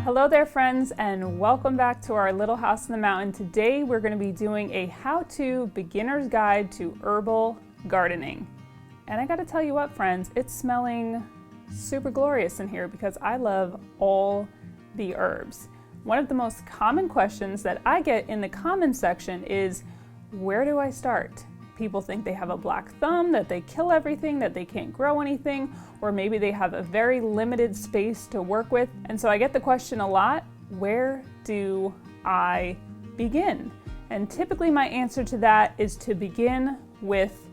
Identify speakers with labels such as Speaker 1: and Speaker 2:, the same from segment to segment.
Speaker 1: Hello there friends, and welcome back to our little house in the mountain. Today we're going to be doing a how-to beginner's guide to herbal gardening. And I got to tell you what friends, it's smelling super glorious in here because I love all the herbs. One of the most common questions that I get in the comments section is, where do I start? People think they have a black thumb, that they kill everything, that they can't grow anything, or maybe they have a very limited space to work with. And so I get the question a lot, where do I begin? And typically my answer to that is to begin with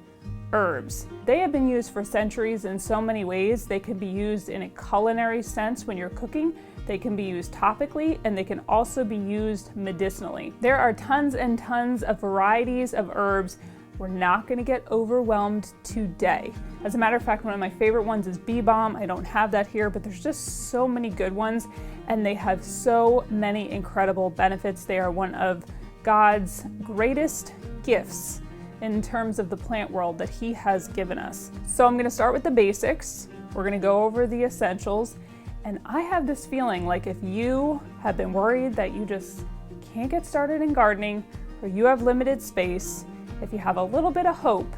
Speaker 1: herbs. They have been used for centuries in so many ways. They can be used in a culinary sense when you're cooking. They can be used topically, and they can also be used medicinally. There are tons and tons of varieties of herbs. We're not going to get overwhelmed today. As a matter of fact, one of my favorite ones is bee balm. I don't have that here, but there's just so many good ones, and they have so many incredible benefits. They are one of God's greatest gifts in terms of the plant world that He has given us. So I'm going to start with the basics. We're going to go over the essentials, and I have this feeling like if you have been worried that you just can't get started in gardening, or you have limited space, if you have a little bit of hope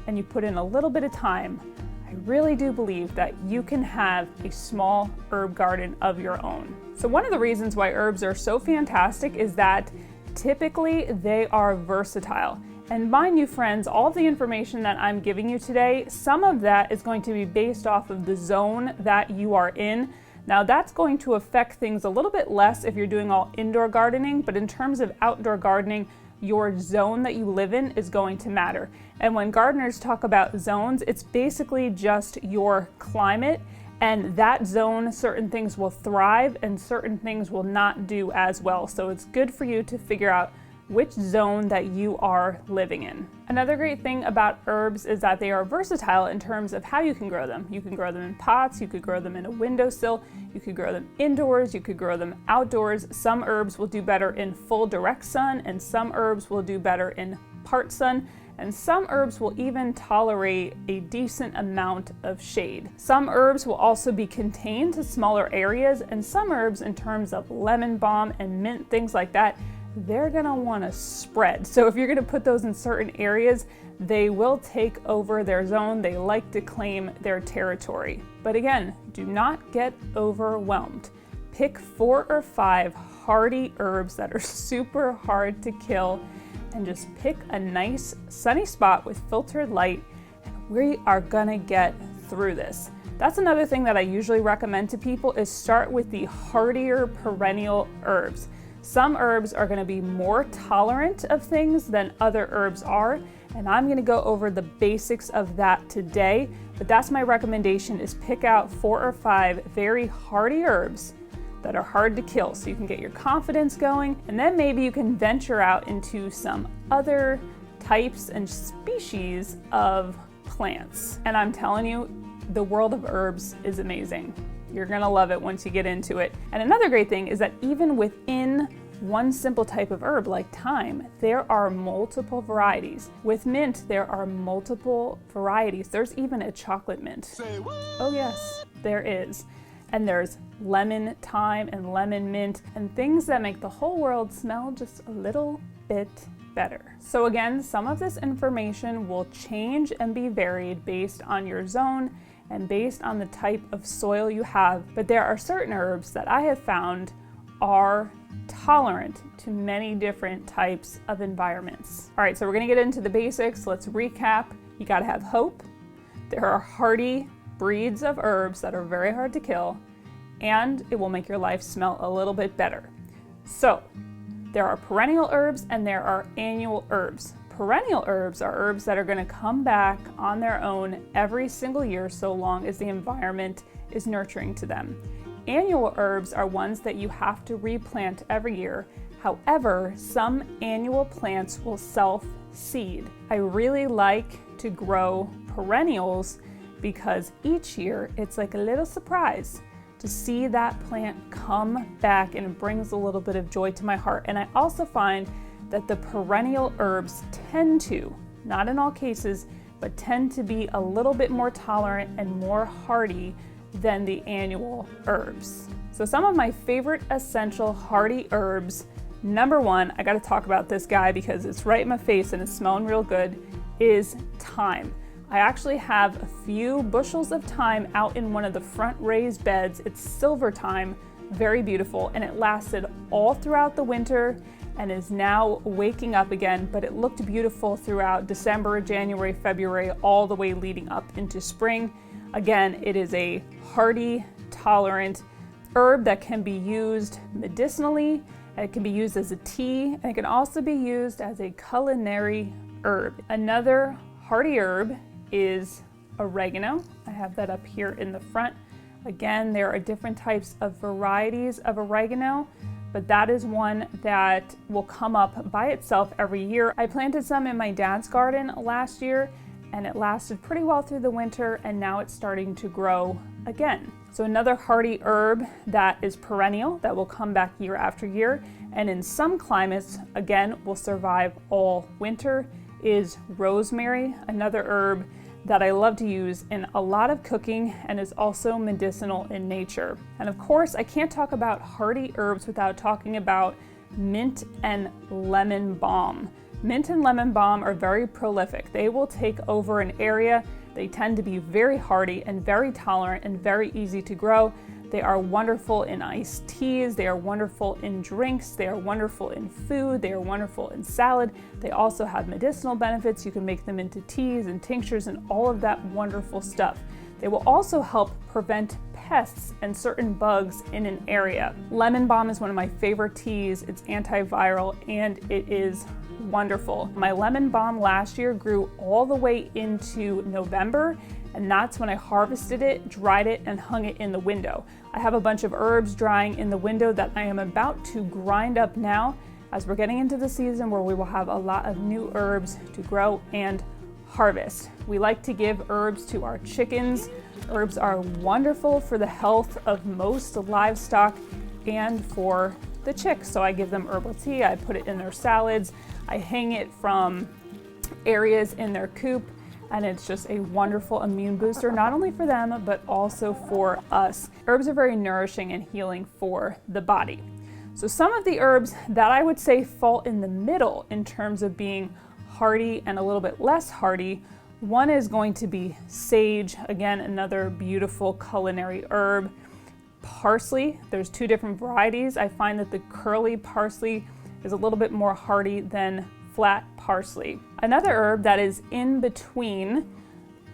Speaker 1: and you put in a little bit of time, I really do believe that you can have a small herb garden of your own. So one of the reasons why herbs are so fantastic is that typically they are versatile. And mind you friends, all of the information that I'm giving you today, some of that is going to be based off of the zone that you are in. Now that's going to affect things a little bit less if you're doing all indoor gardening, but in terms of outdoor gardening, your zone that you live in is going to matter. And when gardeners talk about zones, it's basically just your climate, and that zone, certain things will thrive and certain things will not do as well. So it's good for you to figure out which zone that you are living in. Another great thing about herbs is that they are versatile in terms of how you can grow them. You can grow them in pots, you could grow them in a windowsill, you could grow them indoors, you could grow them outdoors. Some herbs will do better in full direct sun, and some herbs will do better in part sun, and some herbs will even tolerate a decent amount of shade. Some herbs will also be contained to smaller areas, and some herbs, in terms of lemon balm and mint, things like that, they're gonna wanna spread. So if you're gonna put those in certain areas, they will take over their zone. They like to claim their territory. But again, do not get overwhelmed. Pick 4 or 5 hardy herbs that are super hard to kill, and just pick a nice sunny spot with filtered light, and we are gonna get through this. That's another thing that I usually recommend to people, is start with the hardier perennial herbs. Some herbs are going to be more tolerant of things than other herbs are, and I'm going to go over the basics of that today. But that's my recommendation, is pick out 4 or 5 very hardy herbs that are hard to kill so you can get your confidence going, and then maybe you can venture out into some other types and species of plants. And I'm telling you, the world of herbs is amazing. You're gonna love it once you get into it. And another great thing is that even within one simple type of herb like thyme, there are multiple varieties. With mint, there are multiple varieties. There's even a chocolate mint.
Speaker 2: Say what?
Speaker 1: Oh yes, there is. And there's lemon thyme and lemon mint, and things that make the whole world smell just a little bit better. So again, some of this information will change and be varied based on your zone and based on the type of soil you have, but there are certain herbs that I have found are tolerant to many different types of environments. All right, so we're gonna get into the basics. Let's recap. You gotta have hope. There are hardy breeds of herbs that are very hard to kill, and it will make your life smell a little bit better. So there are perennial herbs and there are annual herbs. Perennial herbs are herbs that are going to come back on their own every single year so long as the environment is nurturing to them. Annual herbs are ones that you have to replant every year. However, some annual plants will self-seed. I really like to grow perennials because each year it's like a little surprise to see that plant come back, and it brings a little bit of joy to my heart. And I also find that the perennial herbs tend to, not in all cases, but tend to be a little bit more tolerant and more hardy than the annual herbs. So some of my favorite essential hardy herbs, number one, I gotta talk about this guy because it's right in my face and it's smelling real good, is thyme. I actually have a few bushels of thyme out in one of the front raised beds. It's silver thyme, very beautiful, and it lasted all throughout the winter and is now waking up again, but it looked beautiful throughout December, January, February, all the way leading up into spring. Again, it is a hardy, tolerant herb that can be used medicinally, and it can be used as a tea, and it can also be used as a culinary herb. Another hardy herb is oregano. I have that up here in the front. Again, there are different types of varieties of oregano, but that is one that will come up by itself every year. I planted some in my dad's garden last year, and it lasted pretty well through the winter, and now it's starting to grow again. So another hardy herb that is perennial, that will come back year after year, and in some climates, again, will survive all winter, is rosemary, another herb that I love to use in a lot of cooking and is also medicinal in nature. And of course, I can't talk about hardy herbs without talking about mint and lemon balm. Mint and lemon balm are very prolific. They will take over an area. They tend to be very hardy and very tolerant and very easy to grow. They are wonderful in iced teas, they are wonderful in drinks, they are wonderful in food, they are wonderful in salad. They also have medicinal benefits. You can make them into teas and tinctures and all of that wonderful stuff. They will also help prevent pests and certain bugs in an area. Lemon balm is one of my favorite teas. It's antiviral and it is wonderful. My lemon balm last year grew all the way into November, and that's when I harvested it, dried it, and hung it in the window. I have a bunch of herbs drying in the window that I am about to grind up now as we're getting into the season where we will have a lot of new herbs to grow and harvest. We like to give herbs to our chickens. Herbs are wonderful for the health of most livestock and for the chicks. So I give them herbal tea, I put it in their salads, I hang it from areas in their coop, and it's just a wonderful immune booster, not only for them, but also for us. Herbs are very nourishing and healing for the body. So some of the herbs that I would say fall in the middle in terms of being hardy and a little bit less hardy, one is going to be sage, again, another beautiful culinary herb. Parsley, there's two different varieties. I find that the curly parsley is a little bit more hardy than flat parsley. Another herb that is in between,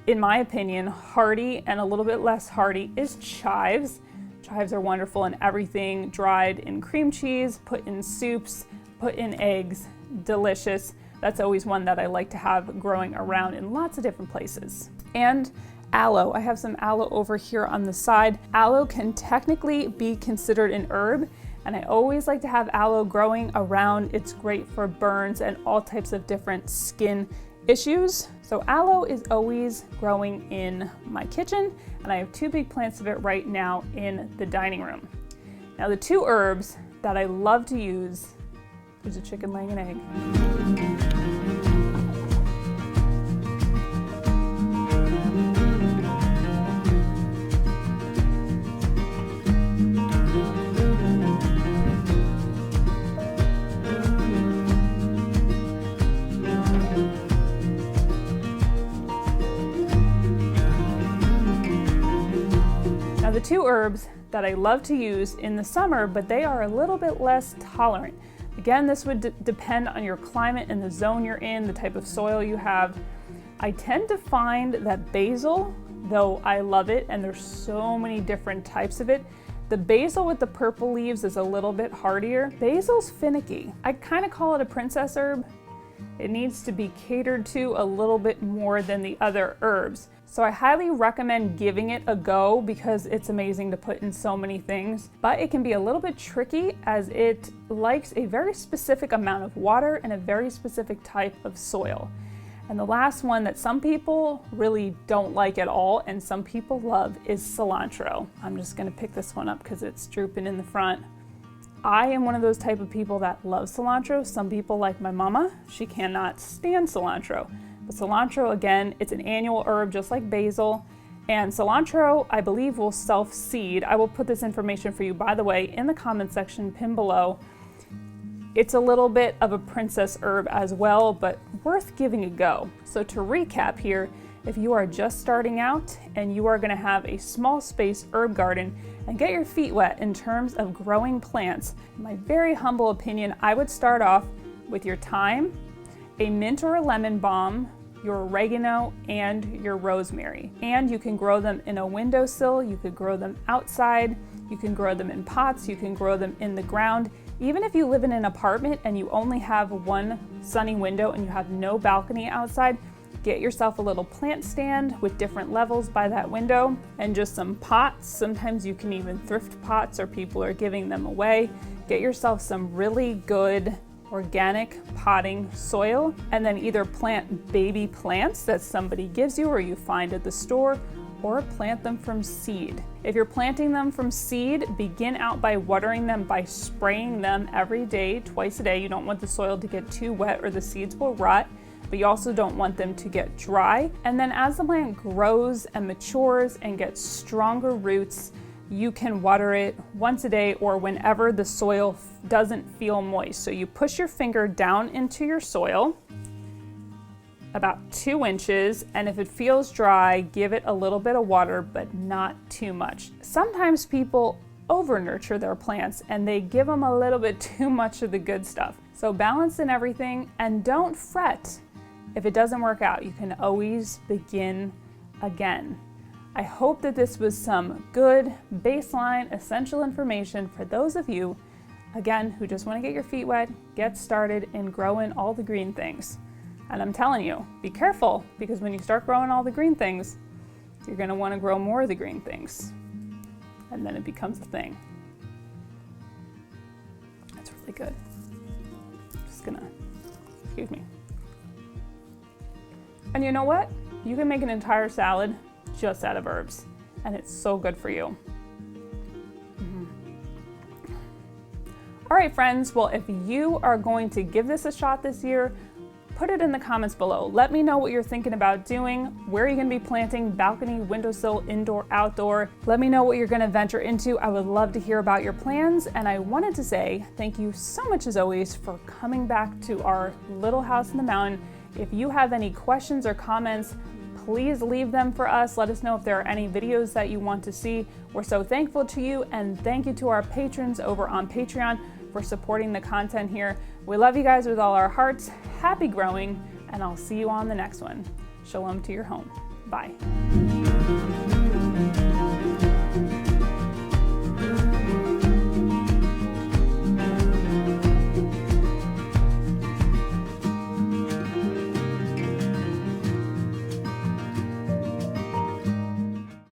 Speaker 1: in my opinion, hardy and a little bit less hardy is chives. Chives are wonderful in everything, dried in cream cheese, put in soups, put in eggs, delicious. That's always one that I like to have growing around in lots of different places. And aloe, I have some aloe over here on the side. Aloe can technically be considered an herb, and I always like to have aloe growing around. It's great for burns and all types of different skin issues. So aloe is always growing in my kitchen, and I have two big plants of it right now in the dining room. Now the two herbs that I love to use, there's a chicken laying an egg. Now the two herbs that I love to use in the summer, but they are a little bit less tolerant. Again, this would depend on your climate and the zone you're in, the type of soil you have. I tend to find that basil, though I love it, and there's so many different types of it, the basil with the purple leaves is a little bit hardier. Basil's finicky. I kind of call it a princess herb. It needs to be catered to a little bit more than the other herbs. So I highly recommend giving it a go because it's amazing to put in so many things, but it can be a little bit tricky as it likes a very specific amount of water and a very specific type of soil. And the last one that some people really don't like at all and some people love is cilantro. I'm just gonna pick this one up because it's drooping in the front. I am one of those type of people that love cilantro. Some people, like my mama, she cannot stand cilantro. But cilantro, again, it's an annual herb just like basil, And cilantro, I believe, will self-seed. I will put this information for you, by the way, in the comment section pinned below. It's a little bit of a princess herb as well, but worth giving a go. So to recap here, if you are just starting out and you are going to have a small space herb garden and get your feet wet in terms of growing plants, in my very humble opinion, I would start off with your thyme, a mint or a lemon balm, your oregano, and your rosemary. And you can grow them in a windowsill, you could grow them outside, you can grow them in pots, you can grow them in the ground. Even if you live in an apartment and you only have one sunny window and you have no balcony outside, get yourself a little plant stand with different levels by that window and just some pots. Sometimes you can even thrift pots or people are giving them away. Get yourself some really good organic potting soil and then either plant baby plants that somebody gives you or you find at the store, or plant them from seed. If you're planting them from seed, begin out by watering them by spraying them every day, twice a day. You don't want the soil to get too wet or the seeds will rot, but you also don't want them to get dry. And then as the plant grows and matures and gets stronger roots, you can water it once a day or whenever the soil doesn't feel moist. So you push your finger down into your soil, about 2 inches, and if it feels dry, give it a little bit of water, but not too much. Sometimes people over nurture their plants and they give them a little bit too much of the good stuff. So balance in everything and don't fret if it doesn't work out. You can always begin again. I hope that this was some good baseline essential information for those of you, again, who just want to get your feet wet, get started in growing all the green things. And I'm telling you, be careful, because when you start growing all the green things, you're going to want to grow more of the green things. And then it becomes a thing. That's really good. Just gonna, excuse me. And you know what? You can make an entire salad just out of herbs, and it's so good for you. All right, friends, well, if you are going to give this a shot this year, put it in the comments below. Let me know what you're thinking about doing. Where are you gonna be planting? Balcony, windowsill, indoor, outdoor? Let me know what you're gonna venture into. I would love to hear about your plans. And I wanted to say thank you so much as always for coming back to our little house in the mountain. If you have any questions or comments, please leave them for us. Let us know if there are any videos that you want to see. We're so thankful to you, and thank you to our patrons over on Patreon for supporting the content here. We love you guys with all our hearts. Happy growing, and I'll see you on the next one. Shalom to your home. Bye.